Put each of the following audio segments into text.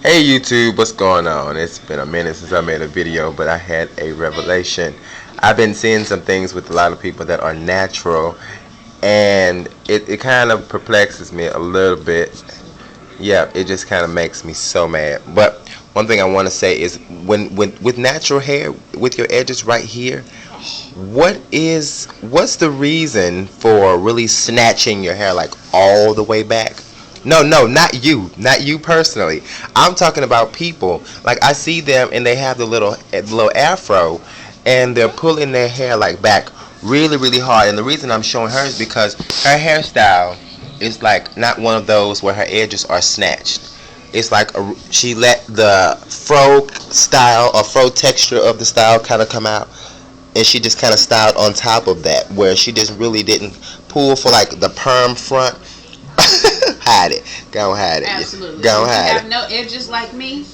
Hey YouTube, what's going on? It's been a minute since I made a video, but I had a revelation. I've been seeing some things with a lot of people that are natural, and it kind of perplexes me a little bit. Yeah, it just kind of makes me so mad. But one thing I want to say is when with natural hair, with your edges right here, what's the reason for really snatching your hair like all the way back? No, not you personally. I'm talking about people. Like I see them and they have the little afro, and they're pulling their hair like back really really hard. And the reason I'm showing her is because her hairstyle is like not one of those where her edges are snatched. It's like she let the fro style or fro texture of the style kind of come out, and she just kind of styled on top of that, where she just really didn't pull for like the perm front. Hide it. Go hide it. Absolutely. Go if hide you it. have no edges like me,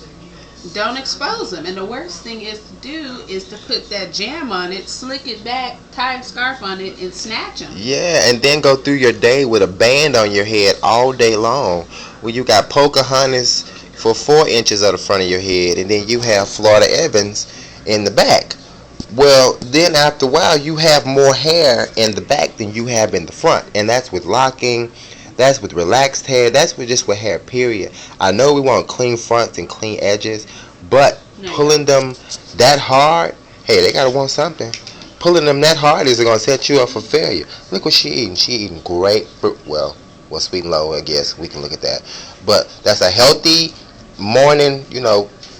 don't expose them. And the worst thing is to do is to put that jam on it, slick it back, tie a scarf on it, and snatch them. Yeah, and then go through your day with a band on your head all day long, where you got Pocahontas for 4 inches of the front of your head, and then you have Florida Evans in the back. Well, then after a while, you have more hair in the back than you have in the front, and that's with locking. That's with relaxed hair. That's with just with hair, period. I know we want clean fronts and clean edges, but pulling them that hard, hey, they gotta want something. Pulling them that hard is gonna set you up for failure. Look what she eating. She eating grapefruit. Well, sweet and low, I guess we can look at that. But that's a healthy morning,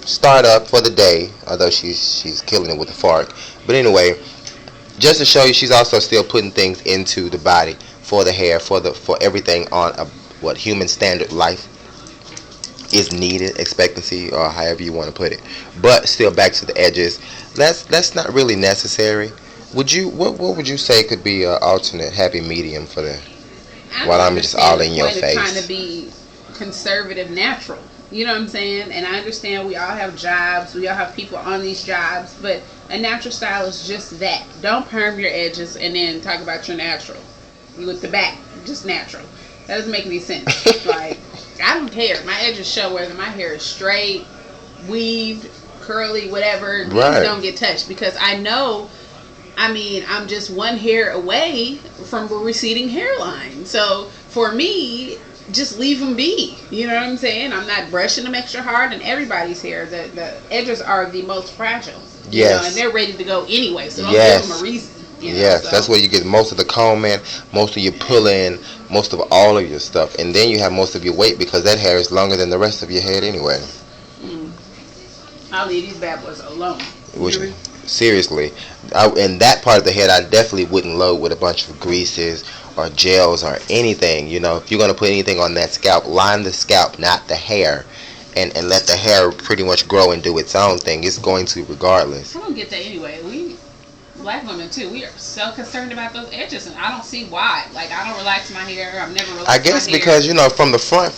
startup for the day. Although she's killing it with a fork. But anyway, just to show you, she's also still putting things into the body for the hair, for everything on what human standard life is needed, expectancy, or however you want to put it. But still, back to the edges. That's not really necessary. What would you say could be an alternate happy medium for the? While I'm just all in your face. Trying to be conservative, natural. You know what I'm saying? And I understand we all have jobs. We all have people on these jobs. But a natural style is just that. Don't perm your edges and then talk about your natural. You with the back, just natural. That doesn't make any sense. Like, I don't care. My edges show whether my hair is straight, weaved, curly, whatever. These don't get touched because I know, I'm just one hair away from a receding hairline. So for me, just leave them be. You know what I'm saying? I'm not brushing them extra hard. And everybody's hair, the edges are the most fragile. Yes. And they're ready to go anyway. So don't give them a reason. Yes, that's where you get most of the combing, most of your pulling, most of all of your stuff, and then you have most of your weight because that hair is longer than the rest of your head anyway. I'll leave these bad boys alone. Seriously, in that part of the head, I definitely wouldn't load with a bunch of greases or gels or anything. If you're gonna put anything on that scalp, line the scalp, not the hair, and let the hair pretty much grow and do its own thing. It's going to regardless. I don't get that anyway. Black women too, we are so concerned about those edges, and I don't see why. Like, I don't relax my hair. I've never relaxed my hair. I guess because from the front.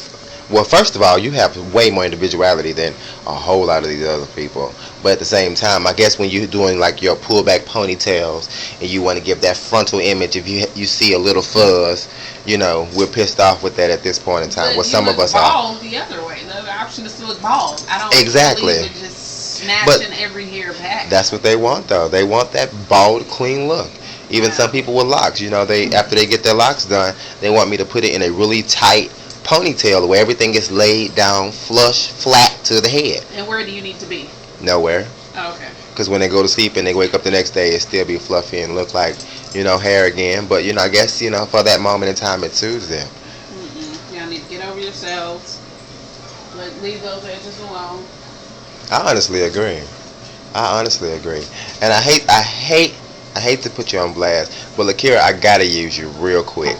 Well, first of all, you have way more individuality than a whole lot of these other people. But at the same time, I guess when you're doing like your pullback ponytails and you want to give that frontal image, if you see a little fuzz, we're pissed off with that at this point in time. Well, some of us are. The other way. The other option is to look bald. I don't exactly. believe in just snatching every hair back. That's what they want, though. They want that bald, clean look. Even some people with locks, they after they get their locks done, they want me to put it in a really tight ponytail where everything gets laid down flush, flat to the head. And where do you need to be? Nowhere. Oh, okay. Because when they go to sleep and they wake up the next day, it still be fluffy and look like, hair again. But, I guess, for that moment in time, it soothes them. Y'all need to get over yourselves. Leave those edges alone. I honestly agree. And I hate to put you on blast, but Lakira, I gotta use you real quick,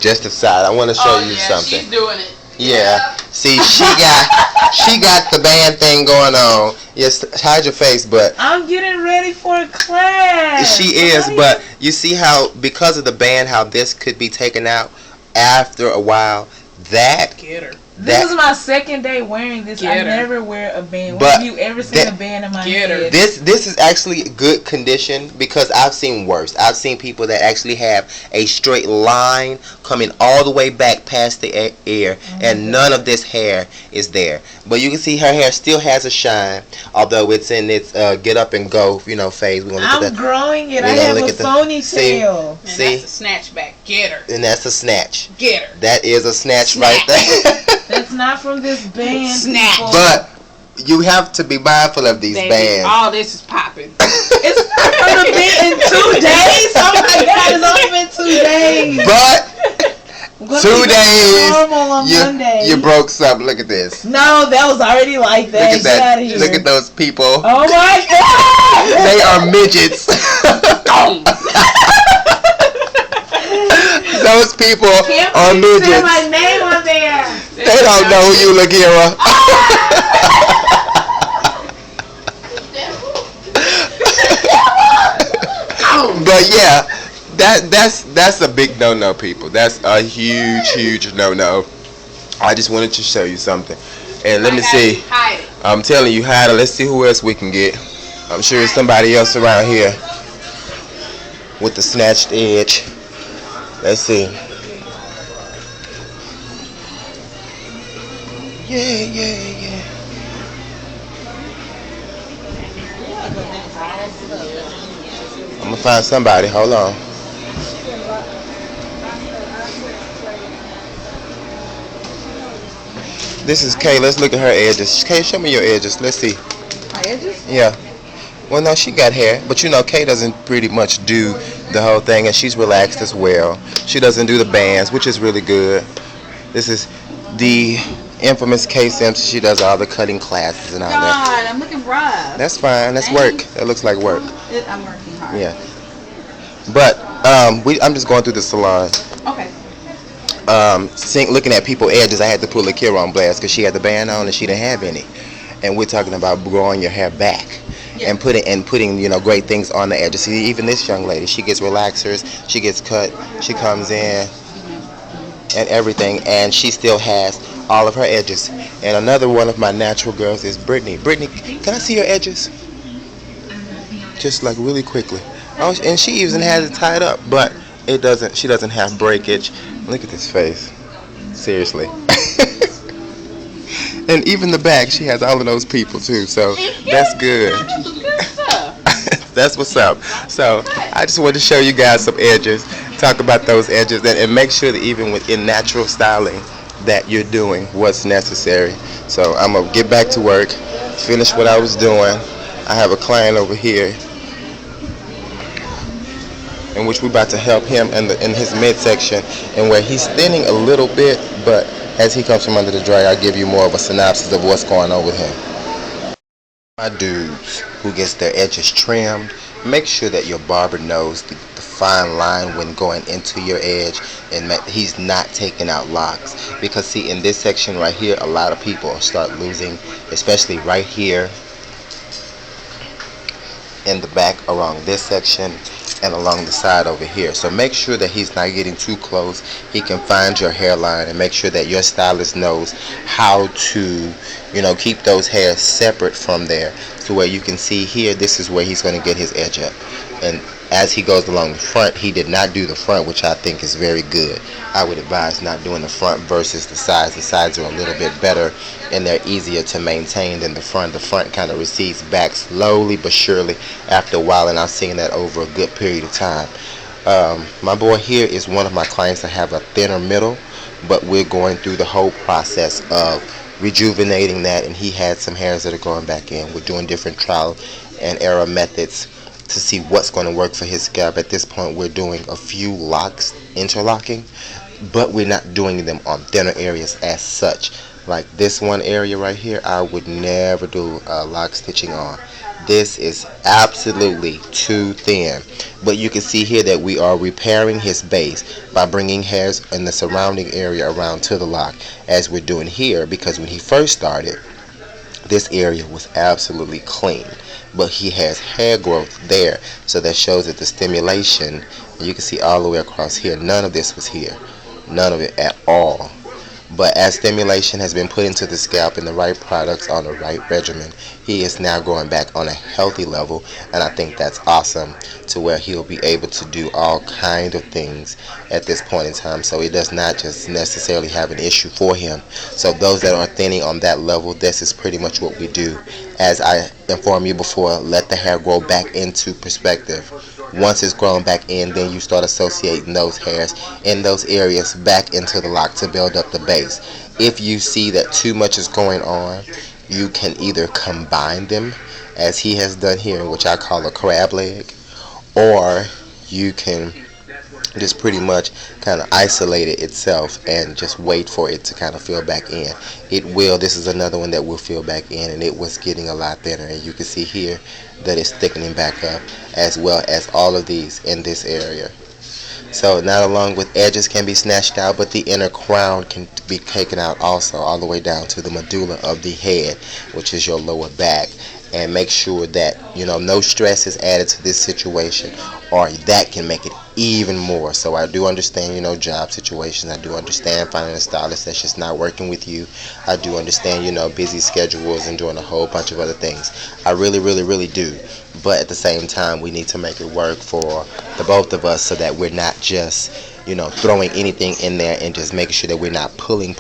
just aside. I want to show you something. She's doing it. Yeah. See, she got the band thing going on. Yes, hide your face, but I'm getting ready for class. She is, but you see how because of the band, how this could be taken out after a while. That Get her. This is my second day wearing this. I never wear a band. When have you ever seen a band in my head? This is actually good condition because I've seen worse. I've seen people that actually have a straight line coming all the way back past the ear, and none of this hair is there. But you can see her hair still has a shine, although it's in its get up and go, phase. I'm growing it. I have a ponytail. See? That's a snatch back. Get her. And that's a snatch. Get her. That is a snatch right there. That's not from this band. Snatch. But you have to be mindful of these bands. All this is popping. It's not going to be in 2 days. Oh my God, it's only been 2 days. But 2 days, you broke something. Look at this. No, that was already like that. Look at that. Look at those people. Oh my God. They are midgets. Those people are midgets. My name on there. They don't know who you, Lagira. But yeah, that's a big no-no, people. That's a huge no-no. I just wanted to show you something. And let me see. I'm telling you, hide it. Let's see who else we can get. I'm sure there's somebody else around here with the snatched edge. Let's see. Yeah. I'm gonna find somebody. Hold on. This is Kay. Let's look at her edges. Kay, show me your edges. Let's see. My edges? Yeah. Well, no, she got hair, but Kay doesn't pretty much do the whole thing, and she's relaxed as well. She doesn't do the bands, which is really good. This is the infamous Kay Simpson. She does all the cutting classes and all that. God, I'm looking rough. That's fine. That's work. That looks like work. I'm working hard. Yeah. But I'm just going through the salon. Okay. Looking at people's edges, I had to put Lakira on blast because she had the band on and she didn't have any. And we're talking about growing your hair back. Yeah. And putting great things on the edges. See, even this young lady, she gets relaxers, she gets cut, she comes in and everything, and she still has all of her edges. And another one of my natural girls is Brittany. Brittany, can I see your edges? Just like really quickly. Oh, and she even has it tied up, but she doesn't have breakage. Look at this face. Seriously. And even the back, she has all of those people too, so that's good. That's what's up. So I just wanted to show you guys some edges, talk about those edges, and make sure that even within natural styling that you're doing what's necessary. So I'm going to get back to work, finish what I was doing. I have a client over here in which we're about to help him in his midsection, and where he's thinning a little bit, but as he comes from under the dryer, I'll give you more of a synopsis of what's going on with him. My dudes who gets their edges trimmed, make sure that your barber knows the fine line when going into your edge, and he's not taking out locks. Because see, in this section right here, a lot of people start losing, especially right here in the back around this section and along the side over here. So make sure that he's not getting too close. He can find your hairline, and make sure that your stylist knows how to keep those hairs separate from there, to where you can see here, this is where he's going to get his edge up. And as he goes along the front, he did not do the front, which I think is very good. I would advise not doing the front versus the sides. The sides are a little bit better and they're easier to maintain than the front. The front kind of recedes back slowly but surely after a while, and I've seen that over a good period of time. My boy here is one of my clients that have a thinner middle, but we're going through the whole process of rejuvenating that, and he had some hairs that are going back in. We're doing different trial and error methods to see what's going to work for his scalp. At this point, we're doing a few locks, interlocking, but we're not doing them on thinner areas as such. Like this one area right here, I would never do lock stitching on. This is absolutely too thin. But you can see here that we are repairing his base by bringing hairs in the surrounding area around to the lock, as we're doing here, because when he first started, this area was absolutely clean, but he has hair growth there, so that shows that the stimulation, you can see all the way across here, none of this was here, none of it at all. But as stimulation has been put into the scalp and the right products on the right regimen, he is now going back on a healthy level, and I think that's awesome to where he'll be able to do all kind of things at this point in time. So it does not just necessarily have an issue for him. So those that are thinning on that level, this is pretty much what we do. As I informed you before, let the hair grow back into perspective. Once it's grown back in, then you start associating those hairs in those areas back into the lock to build up the base. If you see that too much is going on, you can either combine them, as he has done here, which I call a crab leg, or you can just pretty much kind of isolate it itself and just wait for it to kind of fill back in. It will. This is another one that will fill back in, and it was getting a lot thinner, and you can see here that it's thickening back up, as well as all of these in this area. So not along with edges can be snatched out, but the inner crown can be taken out also, all the way down to the medulla of the head, which is your lower back. And make sure that no stress is added to this situation, or that can make it even more. So I do understand job situations. I do understand finding a stylist that's just not working with you. I do understand busy schedules and doing a whole bunch of other things. I really, really, really do. But at the same time, we need to make it work for the both of us, so that we're not just throwing anything in there, and just making sure that we're not pulling,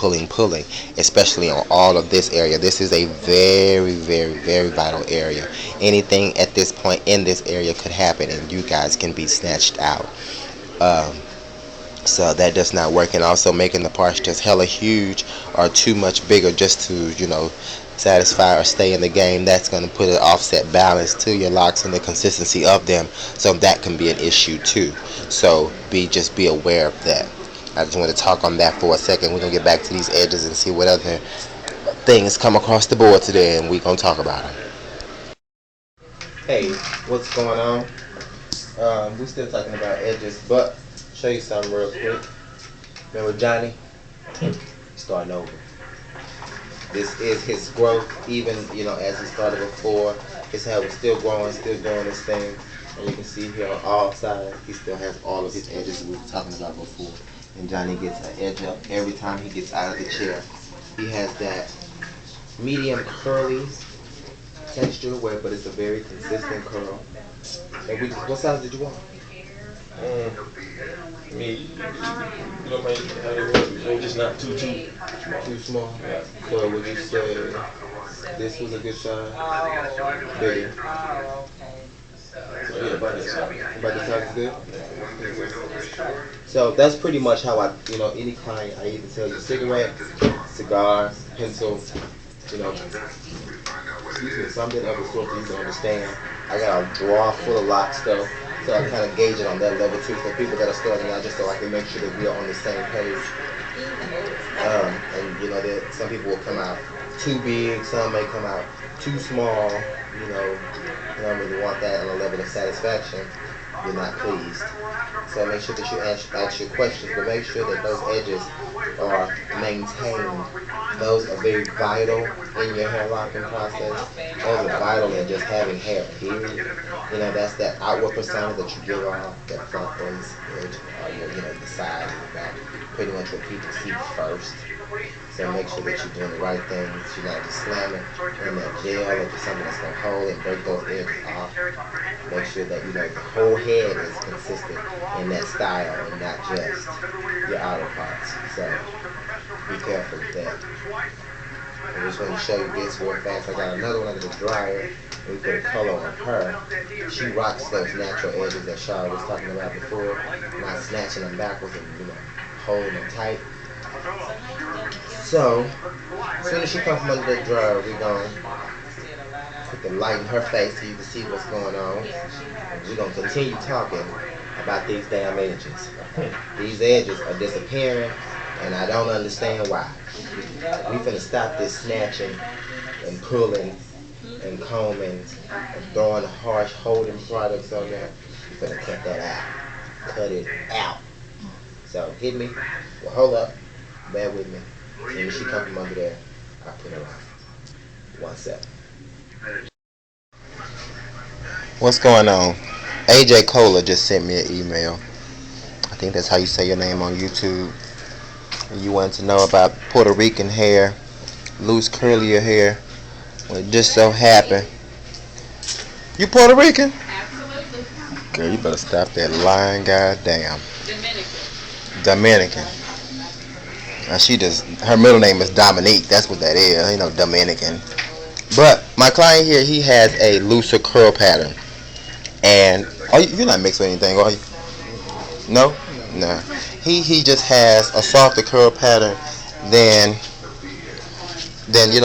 especially on all of this area. This is a very, very, very vital area. Anything at this point in this area could happen, and you guys can be snatched out. Um, so that does not work. And also making the parts just hella huge or too much bigger just to satisfy or stay in the game, that's going to put an offset balance to your locks and the consistency of them, so that can be an issue too. So be aware of that. I just want to talk on that for a second. We're going to get back to these edges and see what other things come across the board today, and we're going to talk about them. Hey, what's going on? We're still talking about edges, but show you something real quick. Remember Johnny? Starting over. This is his growth, even as he started before. His hair was still growing, still doing this thing. And you can see here on all sides, he still has all of his edges we were talking about before. And Johnny gets an edge up every time he gets out of the chair. He has that medium curly texture, but it's a very consistent curl. And what size did you want? Me, just not too small. Yeah. So would you say this was a good size? Bigger. So yeah, about this size is good. So that's pretty much how I, any client, I either tell you cigarette, cigar, pencil, something of the sort that you can understand. I got a drawer full of lock stuff. So I kind of gauge it on that level too for people that are starting out, just so I can make sure that we are on the same page. And that some people will come out too big, some may come out too small. You don't really want that on a level of satisfaction. You're not pleased. So make sure that you ask your questions, but make sure that those edges are maintained. Those are very vital in your hair locking process. Those are vital in just having hair, period. That's that outward persona that you give off, that front face edge, or the side and the back. Pretty much what people see first. So make sure that you're doing the right things. You're not just slamming in that gel or just something that's going to hold and break those edges off. Make sure that the whole head is consistent in that style and not just your outer parts. So be careful with that. I just want to show you this real fast. I got another one under the dryer. We put a color on her. She rocks those natural edges that Shara was talking about before. Not snatching them backwards and holding them tight. So, as soon as she comes from under the dryer, we're going to put the light in her face so you can see what's going on. We're going to continue talking about these damn edges. These edges are disappearing, and I don't understand why. We finna stop this snatching and pulling and combing and throwing harsh holding products on there. We finna cut that out. Cut it out. So, hit me. Well, hold up. Bear with me. And she come from under there, I put her on. 1 second. What's going on? AJ Cola just sent me an email. I think that's how you say your name on YouTube. You want to know about Puerto Rican hair, loose curlier hair. Well, it just so happened. You Puerto Rican? Absolutely. Girl, you better stop that lying, goddamn. Dominican. Dominican. Now she just, her middle name is Dominique. That's what that is. You know, Dominican. But my client here, he has a looser curl pattern. And, oh, you're not mixed with anything, are you? No? No. He just has a softer curl pattern than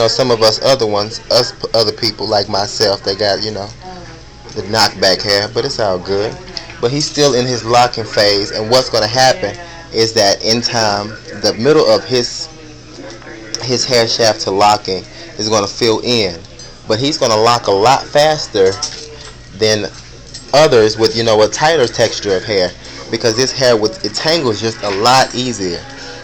some of us other ones, us other people like myself that got the knockback hair, but it's all good. But he's still in his locking phase, and what's going to happen is that in time, the middle of his hair shaft to locking is going to fill in, but he's going to lock a lot faster than others with a tighter texture of hair, because this hair it tangles just a lot easier.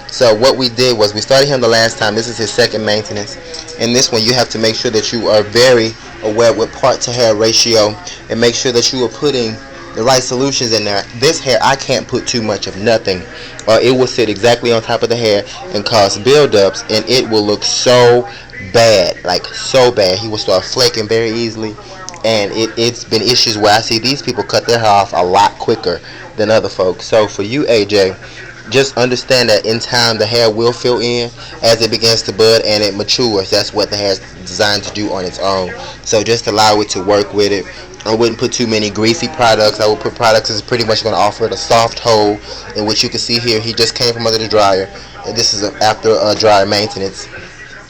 So what we did was we started him the last time. This is his second maintenance. In this one, you have to make sure that you are very aware with part to hair ratio and make sure that you are putting the right solutions in there. This hair, I can't put too much of nothing, or it will sit exactly on top of the hair and cause buildups, and it will look so bad, like so bad. He will start flaking very easily, and it's been issues where I see these people cut their hair off a lot quicker than other folks. So for you, AJ, just understand that in time the hair will fill in as it begins to bud and it matures. That's what the hair is designed to do on its own. So just allow it to work with it. I wouldn't put too many greasy products. I would put products that's pretty much going to offer it a soft hold, in which you can see here he just came from under the dryer. And this is after a dryer maintenance,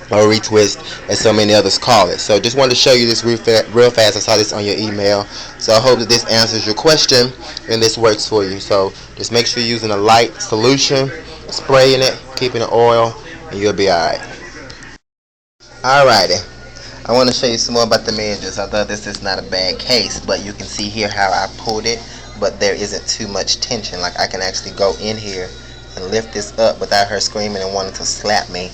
or retwist, as so many others call it. So just wanted to show you this real fast. I saw this on your email, so I hope that this answers your question and this works for you. So just make sure you're using a light solution, spraying it, keeping it oil, and you'll be alright. Alrighty, I want to show you some more about the Manchus. Although this is not a bad case, but you can see here how I pulled it, but there isn't too much tension. Like I can actually go in here and lift this up without her screaming and wanting to slap me,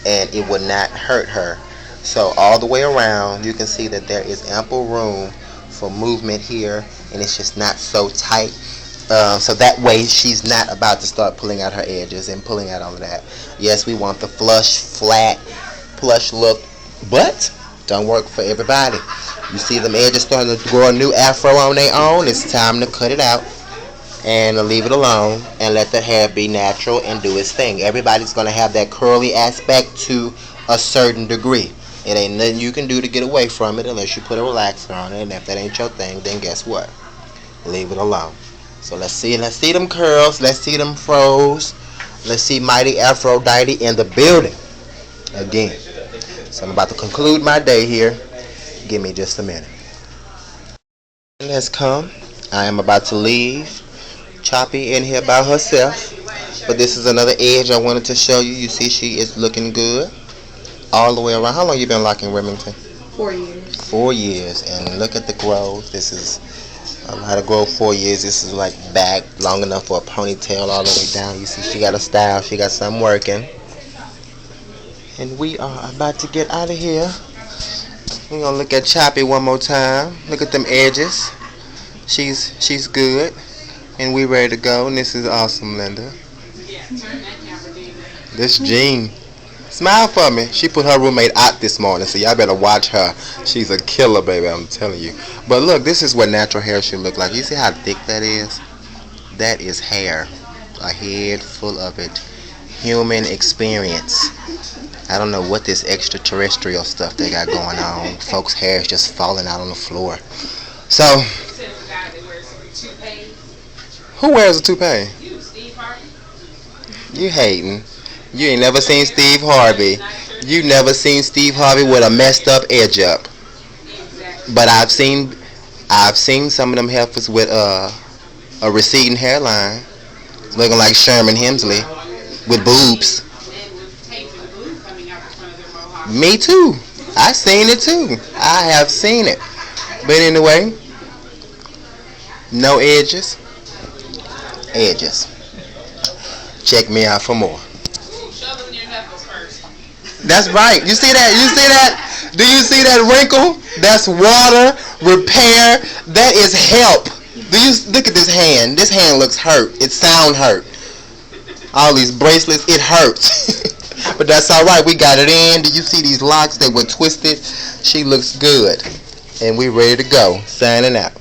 and it would not hurt her. So all the way around, you can see that there is ample room for movement here, and it's just not so tight. So that way she's not about to start pulling out her edges and pulling out all of that. Yes, we want the flush, flat, plush look, but don't work for everybody. You see them edges starting to grow a new afro on their own. It's time to cut it out and leave it alone and let the hair be natural and do its thing. Everybody's going to have that curly aspect to a certain degree. It ain't nothing you can do to get away from it unless you put a relaxer on it, and if that ain't your thing, then guess what? Leave it alone. So let's see them curls, let's see them froze, let's see Mighty Aphrodite in the building again. So I'm about to conclude my day here. Give me just a minute. Let's come. I am about to leave Choppy in here by herself, but this is another edge I wanted to show you. You see she is looking good all the way around. How long you been locking Remington? 4 years. 4 years, and look at the growth. This is a lot of growth. 4 years. This is like back long enough for a ponytail all the way down. You see she got a style, she got something working, and we are about to get out of here. We're gonna look at Choppy one more time. Look at them edges. She's good. And we ready to go, and this is awesome, Linda. Yeah, turn that camera, Dean. This Jean. Smile for me. She put her roommate out this morning, so y'all better watch her. She's a killer, baby, I'm telling you. But look, this is what natural hair should look like. You see how thick that is? That is hair. A head full of it. Human experience. I don't know what this extraterrestrial stuff they got going on. Folks' hair is just falling out on the floor. So, who wears a toupee? You, Steve Harvey. You hating. You ain't never seen Steve Harvey. You never seen Steve Harvey with a messed up edge up. But I've seen some of them heifers with a receding hairline, looking like Sherman Hemsley with boobs. Me too. I seen it too. I have seen it. But anyway, no edges. Edges. Check me out for more. Shove them in your knuckles first. That's right. You see that? You see that? Do you see that wrinkle? That's water, repair. That is help. Do you look at this hand? This hand looks hurt. It sound hurt. All these bracelets, it hurts. But that's alright, we got it in. Did you see these locks? They were twisted. She looks good. And we ready to go. Signing out.